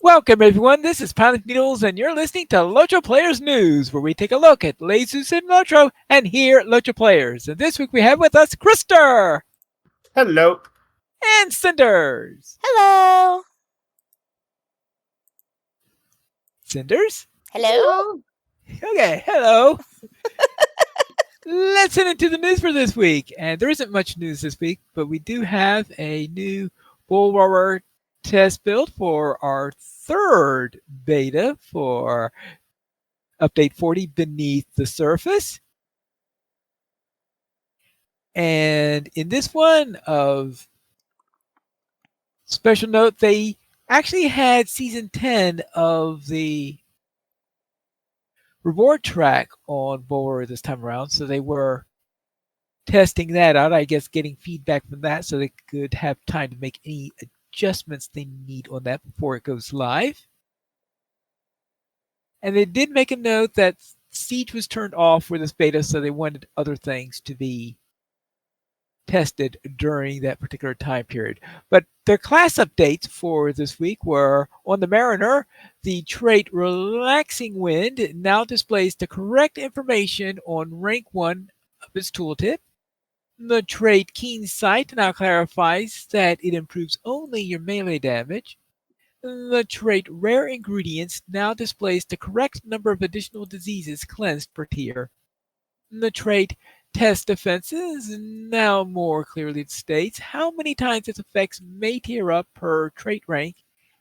Welcome, everyone. This is Pilot Needles, and you're listening to LOTRO Players News, where we take a look at Jesus in LOTRO and hear LOTRO players. And this week we have with us Krister Hello. and Cinders. Hello. Cinders? Hello. Okay, hello. Let's head into the news for this week. And there isn't much news this week, but we do have a new bullroarer test build for our third beta for Update 40 Beneath the Surface. And in this one of special note, they actually had season 10 of the reward track on Bullroarer this time around. So they were testing that out, I guess getting feedback from that so they could have time to make any adjustments they need on that before it goes live. And they did make a note that Siege was turned off for this beta, so they wanted other things to be tested during that particular time period. But their class updates for this week were on the Mariner, the trait Relaxing Wind now displays the correct information on rank 1 of its tooltip. The trait Keen Sight now clarifies that it improves only your melee damage. The trait Rare Ingredients now displays the correct number of additional diseases cleansed per tier. The trait Test Defenses now more clearly states how many times its effects may tier up per trait rank,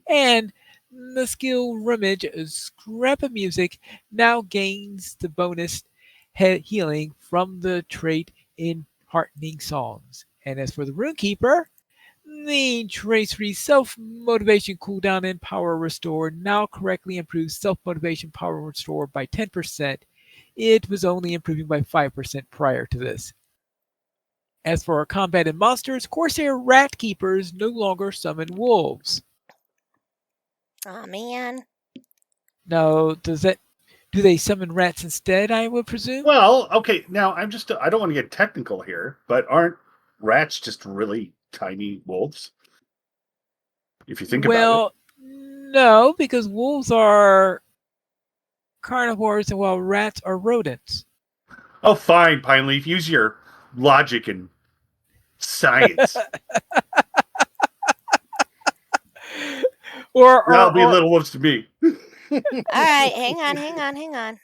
and the skill Rummage Scrap of Music now gains the bonus healing from the trait in Heartening Songs. And as for the Runekeeper, the trace-free self-motivation cooldown and power restore now correctly improves self-motivation power restore by 10%. It was only improving by 5% prior to this. As for our combat and monsters, Corsair Rat Keepers no longer summon wolves. Oh man. Now, do they summon rats instead, I would presume? Well, okay, now I don't want to get technical here, but aren't rats just really tiny wolves? If you think about it. Well, no, because wolves are carnivores while rats are rodents. Oh, fine, Pine Leaf. Use your logic and science. That'll be little wolves to me. All right, hang on.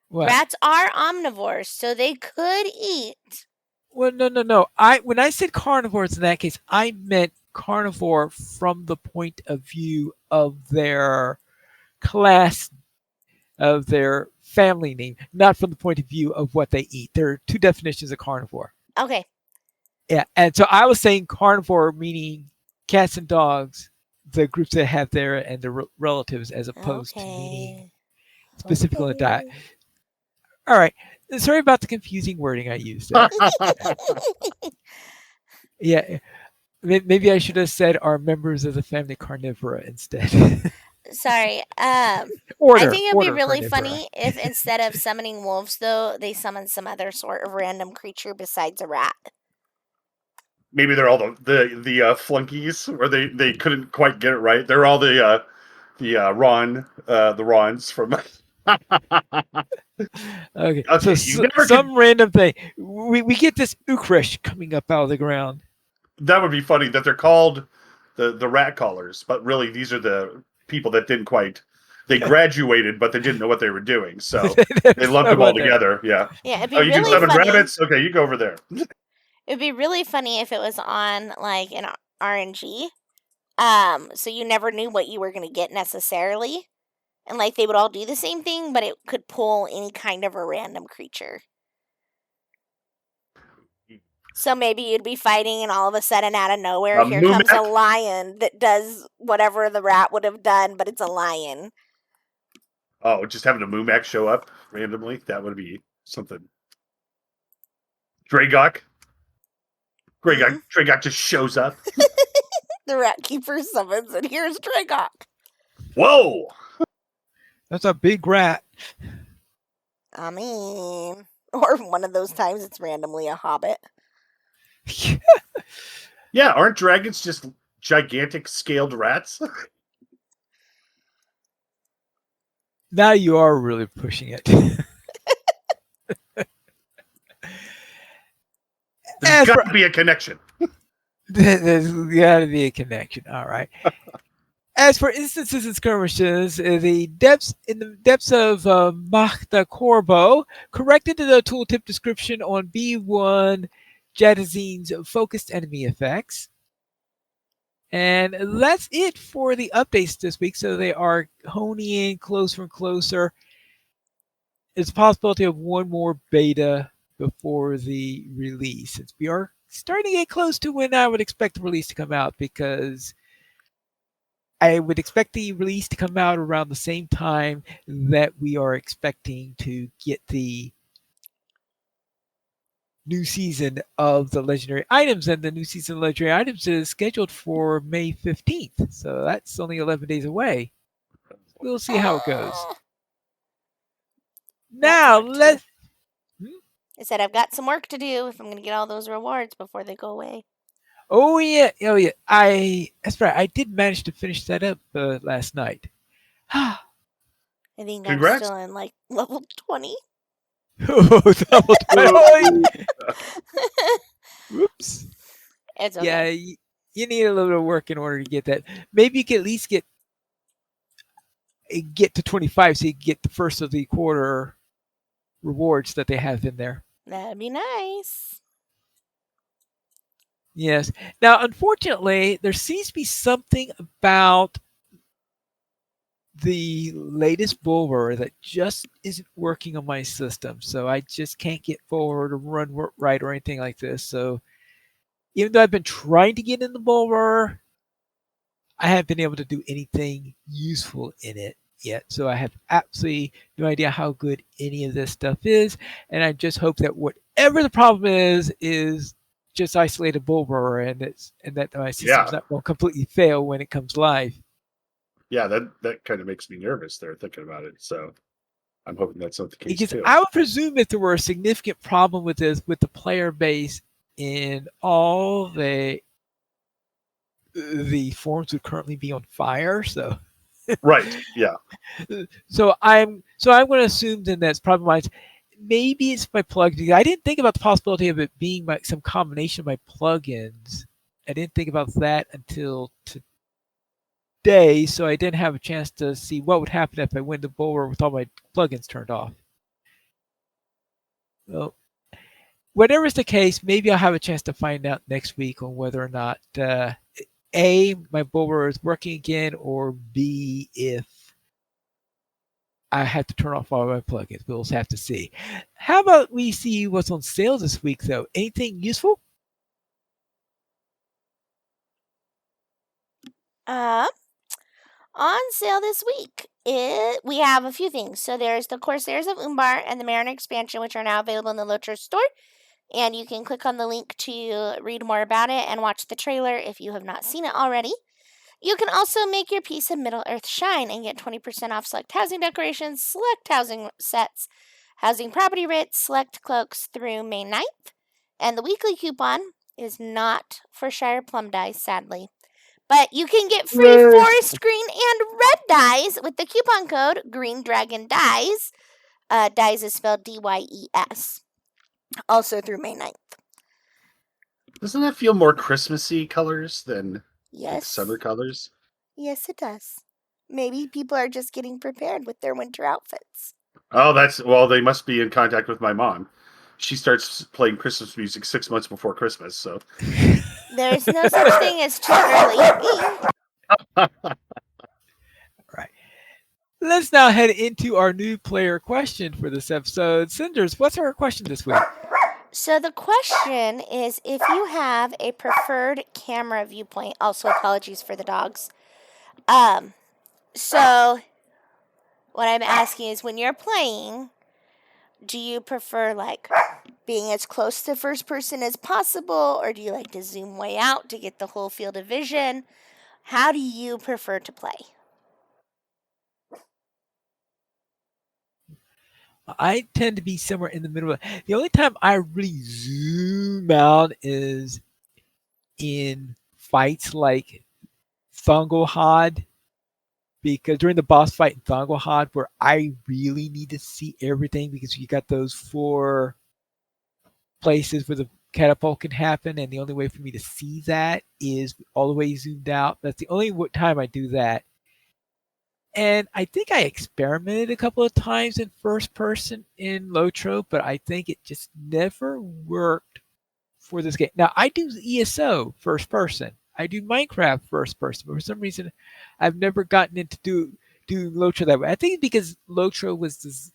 What? Rats are omnivores, so they could eat. Well, no. When I said carnivores in that case, I meant carnivore from the point of view of their class, of their family name, not from the point of view of what they eat. There are two definitions of carnivore. Okay. Yeah, and so I was saying carnivore meaning cats and dogs, the groups that have there and the relatives, as opposed to meaning specifically on the diet. All right. Sorry about the confusing wording I used there. Yeah. Maybe I should have said are members of the family carnivora instead. Sorry. I think it'd be really funny if instead of summoning wolves, though, they summoned some other sort of random creature besides a rat. Maybe they're all the flunkies, or they couldn't quite get it right. They're all the Rons from. Okay, so some random thing. We get this Ukrish coming up out of the ground. That would be funny that they're called the rat callers, but really these are the people that didn't quite. They graduated, but they didn't know what they were doing, so they lumped them all together. Yeah. Yeah. It'd be you really can summon funny. rabbits. Okay, you go over there. It'd be really funny if it was on like an RNG, so you never knew what you were going to get necessarily, and like they would all do the same thing, but it could pull any kind of a random creature. So maybe you'd be fighting, and all of a sudden, out of nowhere, here comes a lion that does whatever the rat would have done, but it's a lion. Oh, just having a Moomac show up randomly—that would be something. Draigoch. Draigoch just shows up. The rat keeper summons, and here's Draigoch. Whoa! That's a big rat. I mean, or one of those times it's randomly a hobbit. Yeah, aren't dragons just gigantic scaled rats? Now you are really pushing it. There's As got for to be a connection. there's got to be a connection. All right. As for instances and skirmishes, in the depths of Magda Corbo, corrected the tooltip description on B1 Jadazine's focused enemy effects. And that's it for the updates this week. So they are honing in closer and closer. There's a possibility of one more beta before the release. Since we are starting to get close to when I would expect the release to come out, because I would expect the release to come out around the same time that we are expecting to get the new season of the legendary items, and the new season of legendary items is scheduled for May 15th. So that's only 11 days away. We'll see how it goes. Got some Now, work to do. let's. I said I've got some work to do if I'm going to get all those rewards before they go away. Oh yeah. That's right. I did manage to finish that up last night. I think Congrats. I'm still in like level 20. Oh, double 20. Whoops. It's okay. Yeah, you need a little bit of work in order to get that. Maybe you can at least get to 25, so you can get the first of the quarter rewards that they have in there. That'd be nice. Yes. Now, unfortunately, there seems to be something about the latest Bulwer that just isn't working on my system. So I just can't get forward or run right or anything like this. So even though I've been trying to get in the Bulwer, I haven't been able to do anything useful in it yet. So I have absolutely no idea how good any of this stuff is. And I just hope that whatever the problem is just isolated Bulwer, and that my system's not going to completely fail when it comes live. Yeah, that kind of makes me nervous there thinking about it. So I'm hoping that's not the case Because too. I would presume if there were a significant problem with this, with the player base in all the forums would currently be on fire. So right, yeah. So I'm going to assume then that's probably why maybe it's my plugin. I didn't think about the possibility of it being some combination of my plugins. I didn't think about that until today, so I didn't have a chance to see what would happen if I went to Bulwer with all my plugins turned off. Well, whatever's the case, maybe I'll have a chance to find out next week on whether or not A, my Bulwer is working again, or B, if I have to turn off all my plugins. We'll just have to see. How about we see what's on sale this week, though? Anything useful? On sale this week, we have a few things. So there's the Corsairs of Umbar and the Mariner expansion, which are now available in the LOTRO store. And you can click on the link to read more about it and watch the trailer if you have not seen it already. You can also make your piece of Middle-earth shine and get 20% off select housing decorations, select housing sets, housing property writs, select cloaks through May 9th. And the weekly coupon is not for Shire Plum dice, sadly. But you can get free forest green and red dyes with the coupon code Green Dragon Dyes. Dyes is spelled DYES. Also through May 9th. Doesn't that feel more Christmassy colors than summer colors? Yes, it does. Maybe people are just getting prepared with their winter outfits. Oh, they must be in contact with my mom. She starts playing Christmas music 6 months before Christmas, so. There's no such thing as too early. Right. Let's now head into our new player question for this episode. Cinders, what's our question this week? So the question is, if you have a preferred camera viewpoint, also apologies for the dogs. So what I'm asking is, when you're playing, do you prefer like being as close to first person as possible, or do you like to zoom way out to get the whole field of vision? How do you prefer to play? I tend to be somewhere in the middle. The only time I really zoom out is in fights like Thungelhod, because during the boss fight in Thangwahad, where I really need to see everything because you got those 4 places where the catapult can happen, and the only way for me to see that is all the way zoomed out. That's the only time I do that. And I think I experimented a couple of times in first person in LOTRO, but I think it just never worked for this game. Now I do ESO first person. I do Minecraft first person, but for some reason I've never gotten into doing LOTRO that way. I think because LOTRO was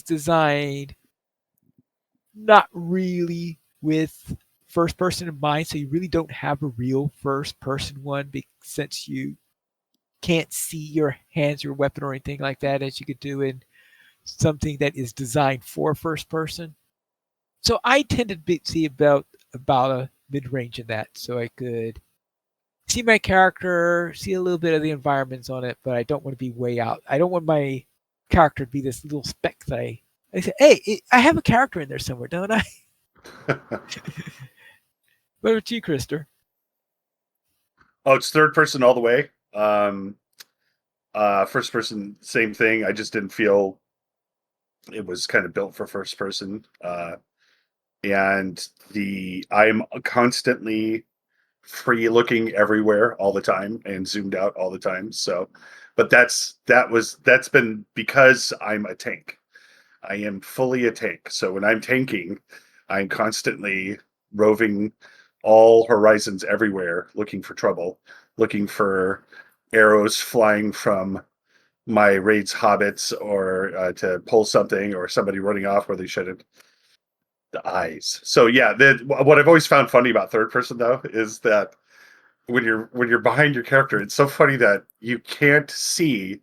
designed not really with first person in mind, so you really don't have a real first person one since you can't see your hands, your weapon, or anything like that as you could do in something that is designed for first person. So I tend to see about a mid range in that, so I could see my character, see a little bit of the environments on it, but I don't want to be way out. I don't want my character to be this little speck that I say, hey, I have a character in there somewhere, don't I? What about you, Krister? Oh, it's third person all the way. First person, same thing. I just didn't feel it was kind of built for first person. And I'm constantly free looking everywhere all the time and zoomed out all the time. So, but that's been because I'm a tank. I am fully a tank. So when I'm tanking, I'm constantly roving all horizons everywhere, looking for trouble, looking for arrows flying from my raid's hobbits, or to pull something, or somebody running off where they shouldn't. The eyes. So yeah, what I've always found funny about third person though is that when you're behind your character, it's so funny that you can't see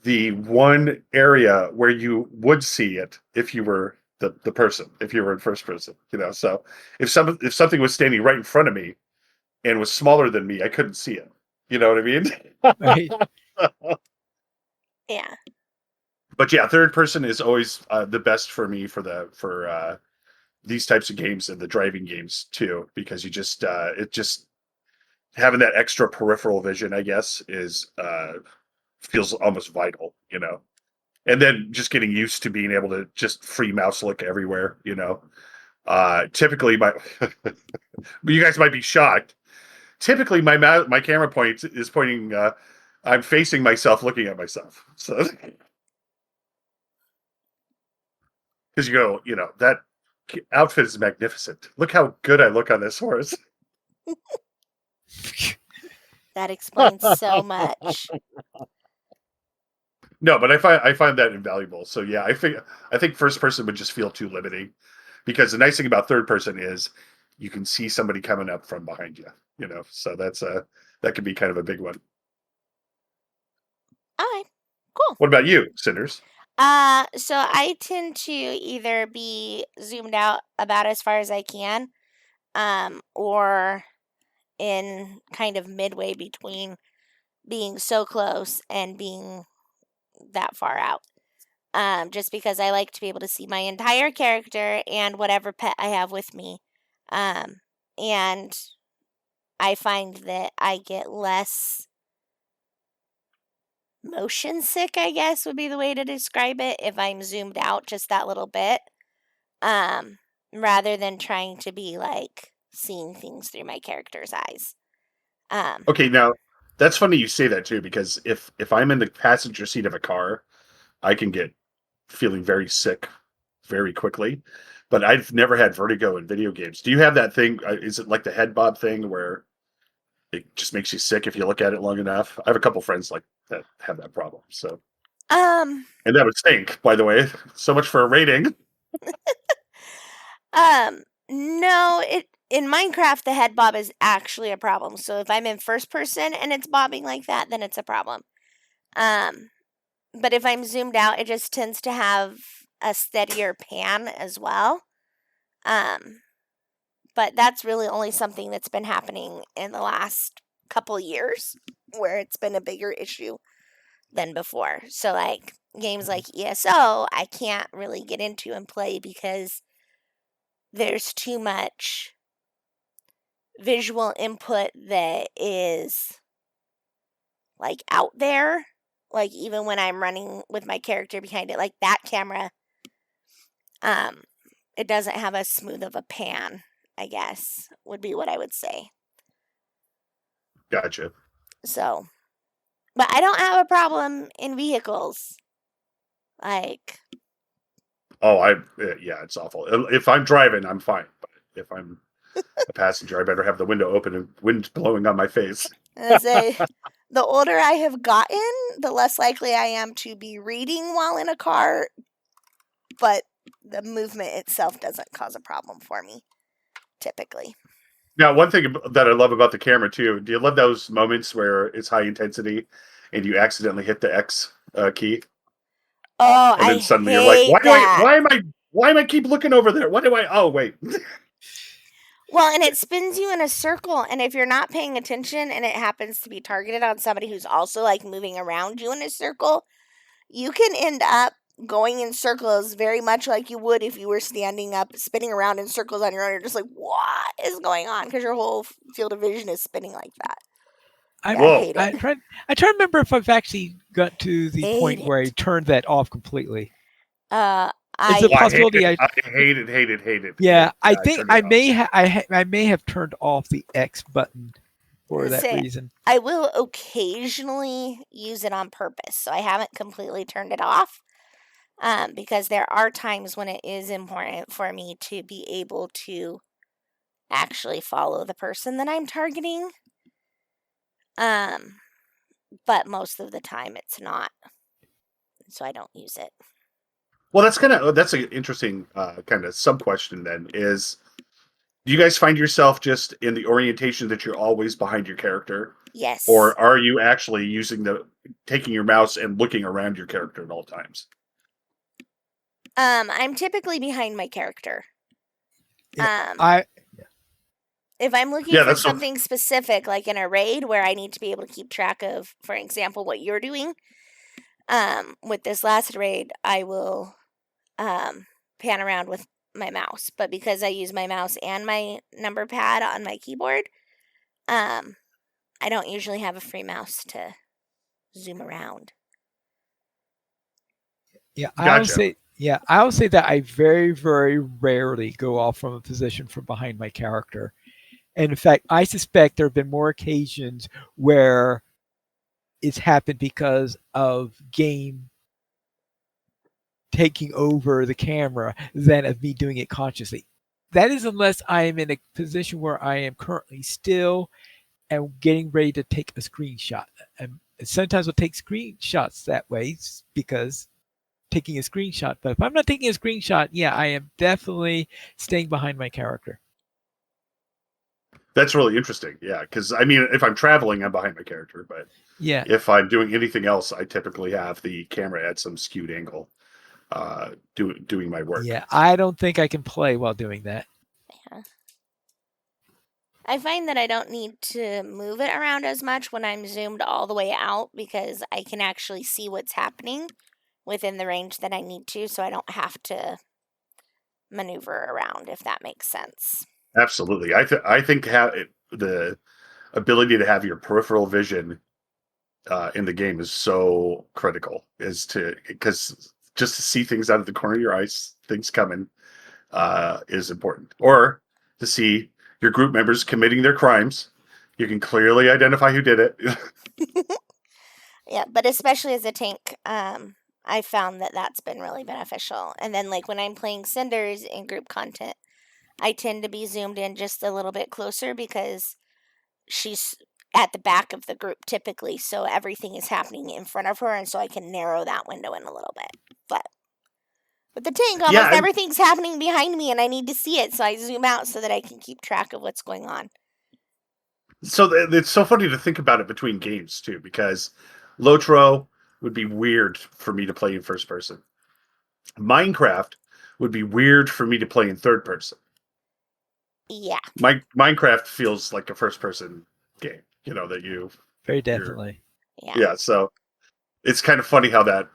the one area where you would see it if you were the person, if you were in first person, So if something was standing right in front of me and was smaller than me, I couldn't see it. You know what I mean? Right. Yeah. But yeah, third person is always the best for me for these types of games, and the driving games too, because you just it just having that extra peripheral vision, I guess, is feels almost vital. And then just getting used to being able to just free mouse look everywhere. Typically you guys might be shocked. Typically my camera point is pointing, I'm facing myself looking at myself. So because that outfit is magnificent. Look how good I look on this horse. That explains so much. No, but I find that invaluable. So yeah, I think first person would just feel too limiting, because the nice thing about third person is you can see somebody coming up from behind you. So that could be kind of a big one. All right. Cool. What about you, Cinders? So I tend to either be zoomed out about as far as I can, or in kind of midway between being so close and being that far out. Just because I like to be able to see my entire character and whatever pet I have with me. And I find that I get less motion sick, I guess would be the way to describe it, if I'm zoomed out just that little bit. Rather than trying to be like seeing things through my character's eyes. Okay, now that's funny you say that too, because if I'm in the passenger seat of a car, I can get feeling very sick very quickly. But I've never had vertigo in video games. Do you have that thing? Is it like the head bob thing where it just makes you sick if you look at it long enough? I have a couple friends like that have that problem. So, Um, and that would stink, by the way. So much for a rating. no, in Minecraft the head bob is actually a problem. So if I'm in first person and it's bobbing like that, then it's a problem. But if I'm zoomed out, it just tends to have a steadier pan as well. But that's really only something that's been happening in the last couple years, where it's been a bigger issue than before. So like games like ESO, I can't really get into and play because there's too much visual input that is like out there, like even when I'm running with my character behind it, like that camera, it doesn't have as smooth of a pan, I guess, would be what I would say. Gotcha. So, but I don't have a problem in vehicles. Like, Yeah, it's awful. If I'm driving, I'm fine. But if I'm a passenger, I better have the window open and wind blowing on my face. I say, the older I have gotten, the less likely I am to be reading while in a car, but the movement itself doesn't cause a problem for me, typically. Now, one thing that I love about the camera too, do you love those moments where it's high intensity and you accidentally hit the X key, Oh, and I then suddenly you're like, hate that. why am I keep looking over there? Oh, wait. Well, and it spins you in a circle, and if you're not paying attention and it happens to be targeted on somebody who's also like moving around you in a circle, you can end up going in circles very much like you would if you were standing up, spinning around in circles on your own. You're just like, what is going on? Because your whole field of vision is spinning like that. I Yeah, I hate I it. try to remember if I've actually got to the Hate point where I it. turned that off completely. Uh, It's a I possibility. I hate it. Yeah, I I think turned it off. I may have turned off the X button for that say reason. I will occasionally use it on purpose, so I haven't completely turned it off. Because there are times when it is important for me to be able to actually follow the person that I'm targeting. But most of the time it's not, so I don't use it. Well, that's an interesting kind of sub question. Then is, do you guys find yourself just in the orientation that you're always behind your character, Yes. or are you actually taking your mouse and looking around your character at all times? I'm typically behind my character. I If I'm looking Yeah, for that's something specific, like in a raid where I need to be able to keep track of, for example, what you're doing, with this last raid, I will pan around with my mouse. But because I use my mouse and my number pad on my keyboard, I don't usually have a free mouse to zoom around. Yeah, Gotcha. I will say that I very, very rarely go off from a position from behind my character. And in fact, I suspect there have been more occasions where it's happened because of game taking over the camera than of me doing it consciously. That is unless I am in a position where I am currently still and getting ready to take a screenshot. And sometimes I'll take screenshots that way because taking a screenshot. But if I'm not taking a screenshot, yeah, I am definitely staying behind my character. That's really interesting. Yeah, because I mean, if I'm traveling, I'm behind my character, but Yeah. if I'm doing anything else, I typically have the camera at some skewed angle, doing my work. Yeah, I don't think I can play while doing that. Yeah. I find that I don't need to move it around as much when I'm zoomed all the way out because I can actually see what's happening within the range that I need to, so I don't have to maneuver around, if that makes sense. Absolutely. I think the ability to have your peripheral vision in the game is so critical, because just to see things out of the corner of your eyes, things coming, is important. Or to see your group members committing their crimes. You can clearly identify who did it. Yeah, but especially as a tank, I found that that's been really beneficial. And then, like, when I'm playing Cinders in group content, I tend to be zoomed in just a little bit closer because she's at the back of the group typically, so everything is happening in front of her, and so I can narrow that window in a little bit. But with the tank, Yeah, almost everything's happening behind me, and I need to see it, so I zoom out so that I can keep track of what's going on. so it's so funny to think about it between games too, because LOTRO would be weird for me to play in first person. Minecraft would be weird for me to play in third person. Yeah. Minecraft feels like a first person game, that Very definitely. yeah. So it's kind of funny how that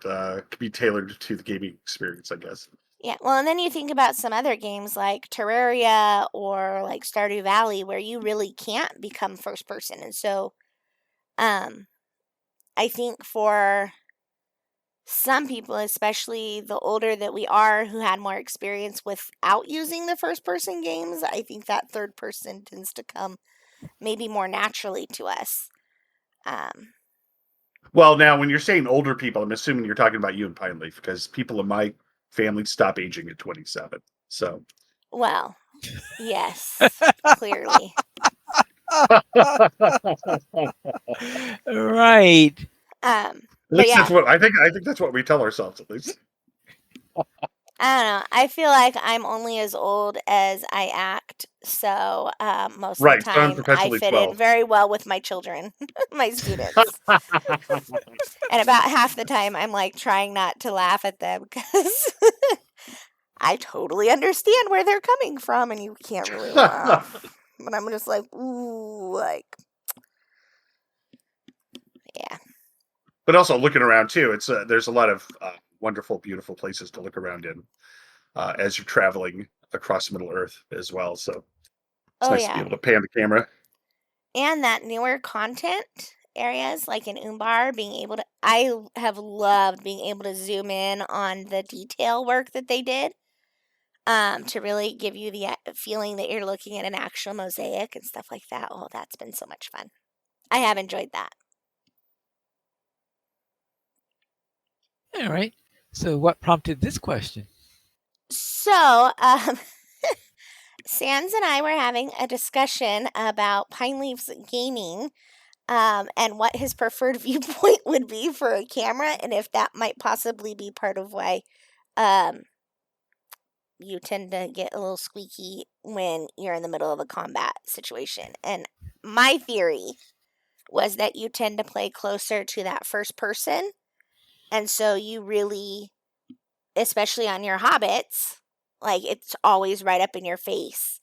could be tailored to the gaming experience, I guess. Yeah, well, and then you think about some other games like Terraria or like Stardew Valley where you really can't become first person. And so I think for some people, especially the older that we are who had more experience without using the first person games, I think that third person tends to come maybe more naturally to us. Well, now when you're saying older people, I'm assuming you're talking about you and Pine Leaf, because people in my family stop aging at 27. So Well, yes, clearly. Right. At But least yeah, that's what I think. I think that's what we tell ourselves, at least. I don't know. I feel like I'm only as old as I act. So most of the Right. So I'm time, I perpetually fit in 12. very well with my children, my students. And about half the time, I'm like trying not to laugh at them because I totally understand where they're coming from and you can't really laugh. But I'm just like, ooh, like, yeah. But also looking around too, it's there's a lot of wonderful, beautiful places to look around in as you're traveling across Middle Earth as well. So it's Oh, nice to be yeah. able to pan the camera. And that newer content areas like in Umbar, I have loved being able to zoom in on the detail work that they did to really give you the feeling that you're looking at an actual mosaic and stuff like that. Oh, that's been so much fun. I have enjoyed that. All right. So, what prompted this question? So, Sans and I were having a discussion about Pine Leaf's gaming and what his preferred viewpoint would be for a camera, and if that might possibly be part of why um, you tend to get a little squeaky when you're in the middle of a combat situation. And my theory was that you tend to play closer to that first person, and so you really, especially on your hobbits, like it's always right up in your face.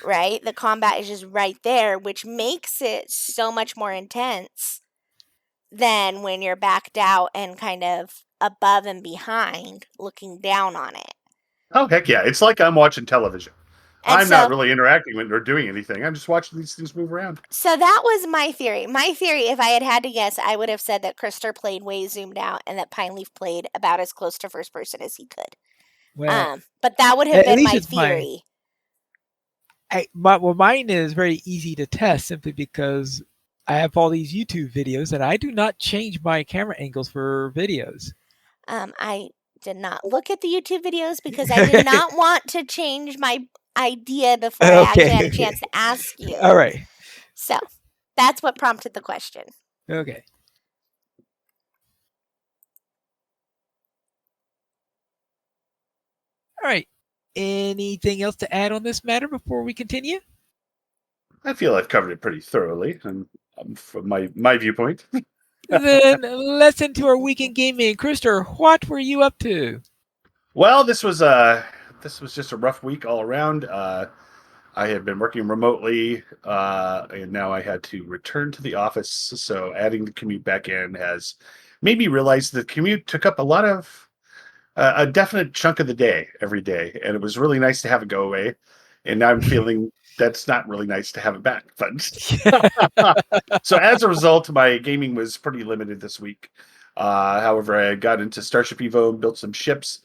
Right? The combat is just right there, which makes it so much more intense than when you're backed out and kind of above and behind looking down on it. Oh heck yeah! It's like I'm watching television. And I'm not so really interacting with or doing anything. I'm just watching these things move around. so that was my theory. My theory, if I had to guess, I would have said that Krister played way zoomed out and that Pineleaf played about as close to first person as he could. Well, But that would have at been least my it's mine. theory. Well, mine is very easy to test simply because I have all these YouTube videos and I do not change my camera angles for videos. I did not look at the YouTube videos because I did not want to change my idea before I actually had a Okay. chance to ask you. All right. So that's what prompted the question. Okay. All right. Anything else to add on this matter before we continue? I feel I've covered it pretty thoroughly, and from my viewpoint. Then let's into our weekend gaming. Krister, what were you up to? Well, this was just a rough week all around. I had been working remotely, and now I had to return to the office. So adding the commute back in has made me realize the commute took up a definite chunk of the day every day, and it was really nice to have it go away. And now I'm feeling that's not really nice to have it back. But so as a result, my gaming was pretty limited this week. However, I got into Starship Evo and built some ships,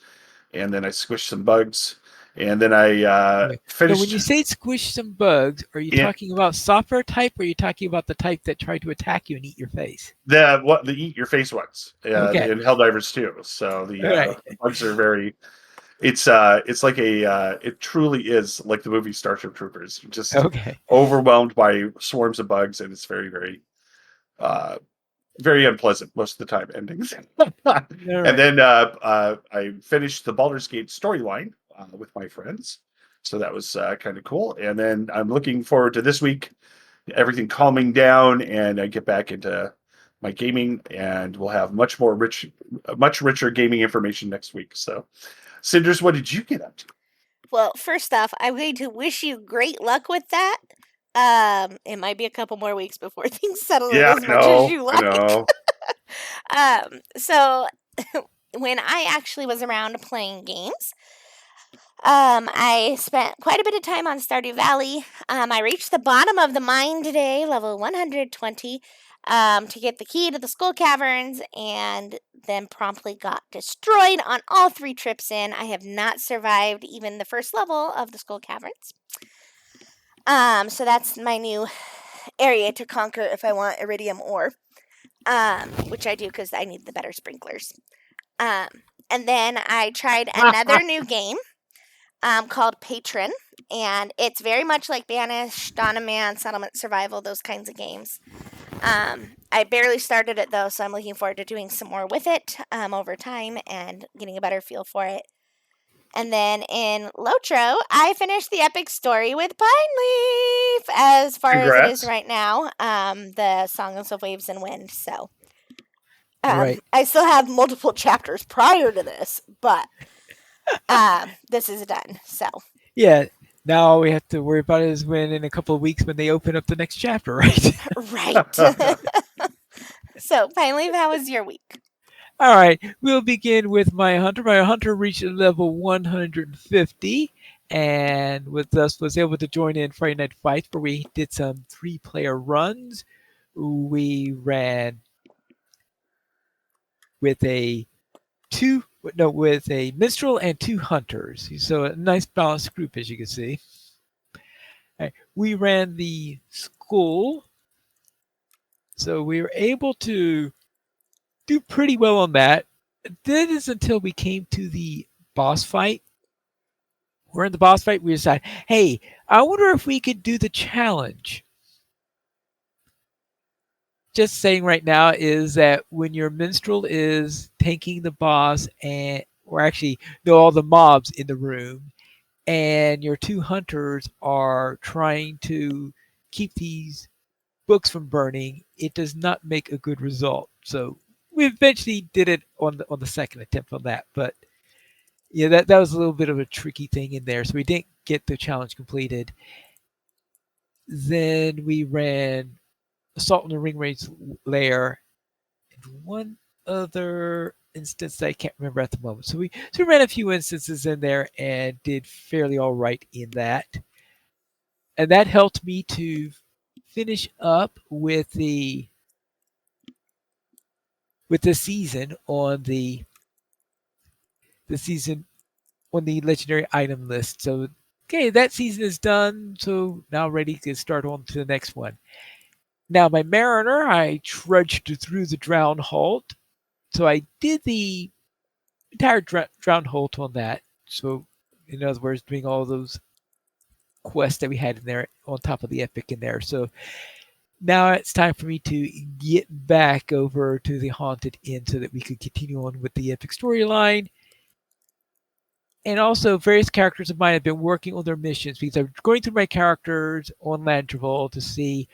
and then I squished some bugs, and then I Now, when finished. you say squish some bugs, are you Yeah, talking about software type or are you talking about the type that try to attack you and eat your face? the eat your face ones Okay. in Helldivers too. So All right. the bugs are very. It's like it truly is like the movie Starship Troopers, just Okay. overwhelmed by swarms of bugs, and it's uh, very unpleasant most of the time endings. All And right. then I finished the Baldur's Gate storyline with my friends, so that was kind of cool. And then I'm looking forward to this week, everything calming down, and I get back into my gaming, and we'll have much richer gaming information next week. So, Cinders, what did you get up to? Well, first off, I'm going to wish you great luck with that. It might be a couple more weeks before things settle in Yeah, as much as you I like. know. So when I actually was around playing games, I spent quite a bit of time on Stardew Valley. I reached the bottom of the mine today, level 120. to get the key to the Skull Caverns, and then promptly got destroyed on all 3 trips in. I have not survived even the first level of the Skull Caverns. So that's my new area to conquer if I want iridium ore, which I do because I need the better sprinklers. And then I tried another new game called Patron, and it's very much like Banished, Dawn of Man, Settlement Survival, those kinds of games. I barely started it though, so I'm looking forward to doing some more with it over time and getting a better feel for it. And then in LOTRO, I finished the epic story with Pine Leaf as far as it is Congrats. right now. The Songs of Waves and Wind. So Right. I still have multiple chapters prior to this, but this is done. So Yeah. Now all we have to worry about is when in a couple of weeks when they open up the next chapter, right? right. So Pine Leaf, how was your week? All right. We'll begin with my hunter. My hunter reached level 150 and with us was able to join in Friday Night Fights where we did some 3-player runs. We ran with a with a minstrel and 2 hunters. So a nice balanced group as you can see. All right. We ran the school. So we were able to do pretty well on that. That is until we came to the boss fight. We're in the boss fight. We decide, hey, I wonder if we could do the challenge. Just saying right now is that when your minstrel is tanking the boss or actually all the mobs in the room, and your 2 hunters are trying to keep these books from burning, it does not make a good result. So we eventually did it on the second attempt on that, but yeah, that was a little bit of a tricky thing in there. So we didn't get the challenge completed. Then we ran Assault on the Ring Raid's lair and one other instance that I can't remember at the moment. So we ran a few instances in there and did fairly all right in that. And that helped me to finish up with the season on the season on the legendary item list. So okay, that season is done. So now ready to start on to the next one. Now my mariner, I trudged through the drown halt. So I did the entire drown halt on that. So in other words, doing all those quests that we had in there on top of the epic in there. So now it's time for me to get back over to the Haunted Inn so that we could continue on with the epic storyline. And also, various characters of mine have been working on their missions because I'm going through my characters on Landreval to see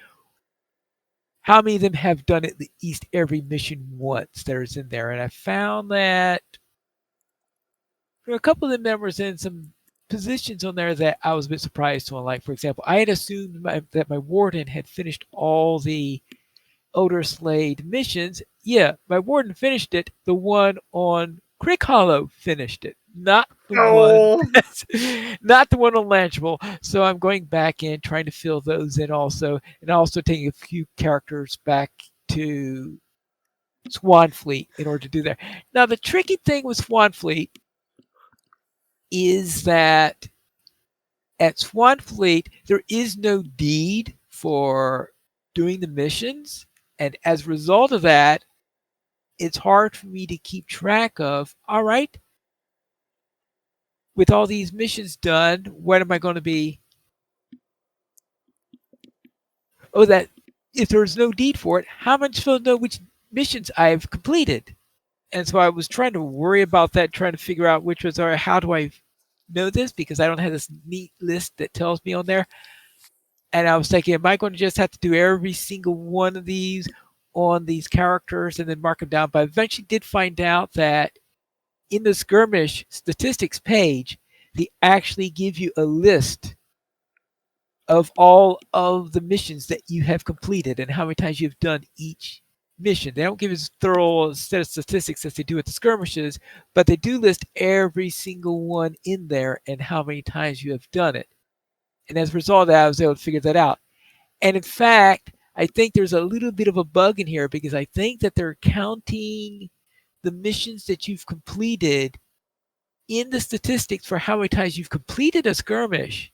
how many of them have done at least every mission once that is in there. And I found that a couple of the members in some positions on there that I was a bit surprised on. Like, for example, I had assumed that my warden had finished all the Elder Slade missions. Yeah, my warden finished it. The one on Crick Hollow finished it, not the No. not the one on Langeable. So I'm going back in trying to fill those in also, and also taking a few characters back to Swanfleet in order to do that. Now the tricky thing with Swanfleet is that at Swanfleet there is no deed for doing the missions, and as a result of that, it's hard for me to keep track of, all right, with all these missions done, what am I going to be? Oh, that if there's no deed for it, how am I supposed to know which missions I've completed? And so I was trying to worry about that, trying to figure out which ones are, how do I know this? Because I don't have this neat list that tells me on there. And I was thinking, am I going to just have to do every single one of these on these characters and then mark them down? But I eventually did find out that in the skirmish statistics page, they actually give you a list of all of the missions that you have completed and how many times you've done each mission. They don't give us a thorough set of statistics as they do at the skirmishes, but they do list every single one in there and how many times you have done it. And as a result of that, I was able to figure that out. And in fact, I think there's a little bit of a bug in here because I think that they're counting the missions that you've completed in the statistics for how many times you've completed a skirmish,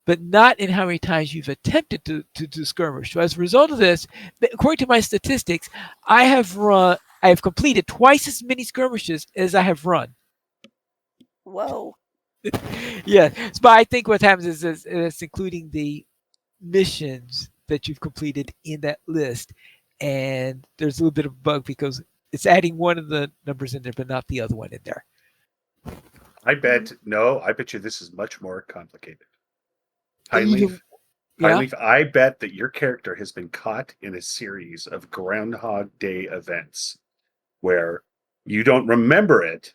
but not in how many times you've attempted to do skirmish. So as a result of this, according to my statistics, I have completed twice as many skirmishes as I have run. Whoa. Yeah, but I think what happens is it's including the missions that you've completed in that list, and there's a little bit of a bug because it's adding one of the numbers in there, but not the other one in there. I bet you this is much more complicated. Pine Even- Leaf, yeah. I bet that your character has been caught in a series of Groundhog Day events where you don't remember it,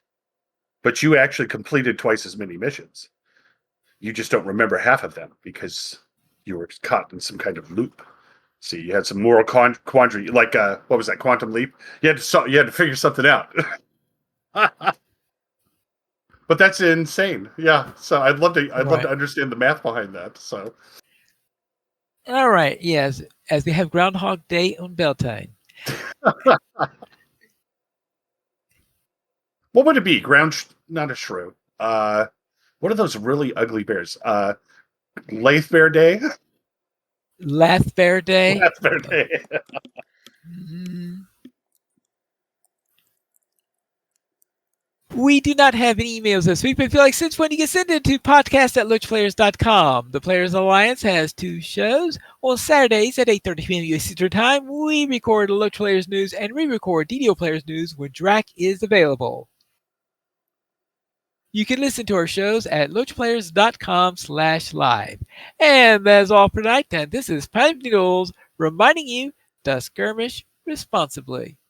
but you actually completed twice as many missions. You just don't remember half of them because you were caught in some kind of loop. See, you had some moral quandary, like what was that, Quantum Leap? You had to figure something out. But that's insane. Yeah. So I'd love to understand the math behind that. So All right. Yes, as we have Groundhog Day on Beltane. what would it be? Not a shrew. What are those really ugly bears? Lathe Bear Day? Lath Bear Day. Lath Bear Day. Mhm. We do not have any emails this week, but if you like since when you can send it to podcast@loachplayers.com. The Players Alliance has 2 shows. On Saturdays at 8:30 p.m. US Eastern Time, we record Loach Players News and re-record DDO Players News when Drac is available. You can listen to our shows at loachplayers.com/live. And that's all for tonight. And this is Pipe Noodles reminding you to skirmish responsibly.